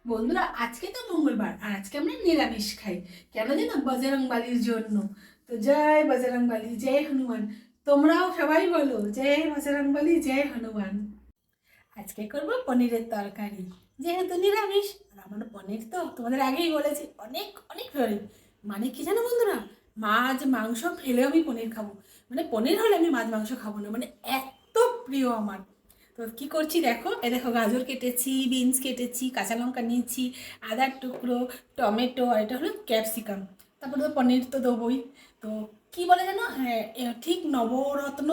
বন্ধুরা, আজকে তো মঙ্গলবার আর আজকে আমরা নিরামিষ খাই। কেন জানো? বজরং বালির জন্য। তো জয় বজরং বালি, জয় হনুমান। তোমরাও সবাই বলো জয় বজরং বালি, জয় হনুমান। আজকে করবো পনিরের তরকারি, যেহেতু নিরামিষ। আর আমার পনির তো তোমাদের আগেই বলেছি অনেক অনেক ফেভারিট। মানে কি জানো বন্ধুরা, মাছ মাংস ফেলেও আমি পনির খাবো। মানে পনির হলে আমি মাছ মাংস খাবো না, মানে এত প্রিয় আমার। তো কী করছি দেখো, দেখো গাজর কেটেছি, বিনস কেটেছি, কাঁচা লঙ্কা নিয়েছি, আদার টুকরো, টমেটো, আর এটা হলো ক্যাপসিকাম। তারপরে তো পনির তো দেবোই। তো কি বলে জানো, হ্যাঁ ঠিক নবরত্ন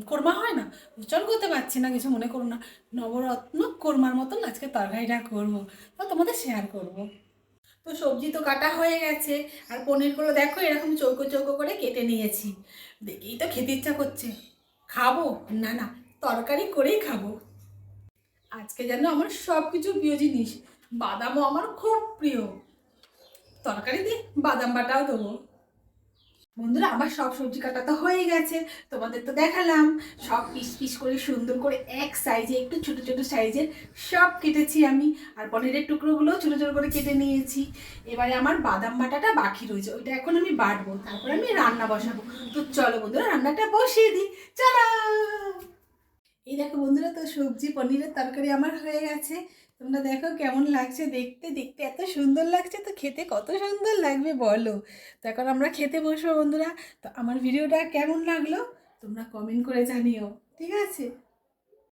কোরমা হয় না, উচ্চারণ করতে পারছি না, কিছু মনে করো না। নবরত্ন কোরমার মতন আজকে তরকারিটা করবো, তো তোমাদের শেয়ার করব। তো সবজি তো কাটা হয়ে গেছে, আর পনিরগুলো দেখো এরকম চৌকো চৌকো করে কেটে নিয়েছি। দেখেই তো খেতে ইচ্ছা করছে। খাবো না না, তরকারি করেই খাবো। আজকে যেন আমার সব কিছু প্রিয় জিনিস, বাদামও আমার খুব প্রিয়। তরকারি দিয়ে বাদাম বাটাও দেবো। বন্ধুরা, আমার সব সবজি কাটা তো হয়ে গেছে, তোমাদের তো দেখালাম। সব পিস পিস করে সুন্দর করে এক সাইজে, একটু ছোট ছোট সাইজের সব কেটেছি আমি। আর পনিরের টুকরোগুলো ছোট ছোট করে কেটে নিয়েছি। এবারে আমার বাদাম বাটাটা বাকি রয়েছে, ওইটা এখন আমি বাটবো, তারপরে আমি রান্না বসাবো। তো চলো বন্ধুরা, রান্নাটা বসিয়ে দিই, চলো। এই দেখো বন্ধুরা, তো সবজি পনিরের তরকারি আমার হয়ে গেছে। তোমরা দেখো কেমন লাগছে, দেখতে দেখতে এত সুন্দর লাগছে, তো খেতে কত সুন্দর লাগবে বলো। তো এখন আমরা খেতে বসবো বন্ধুরা। তো আমার ভিডিওটা কেমন লাগলো তোমরা কমেন্ট করে জানিও, ঠিক আছে?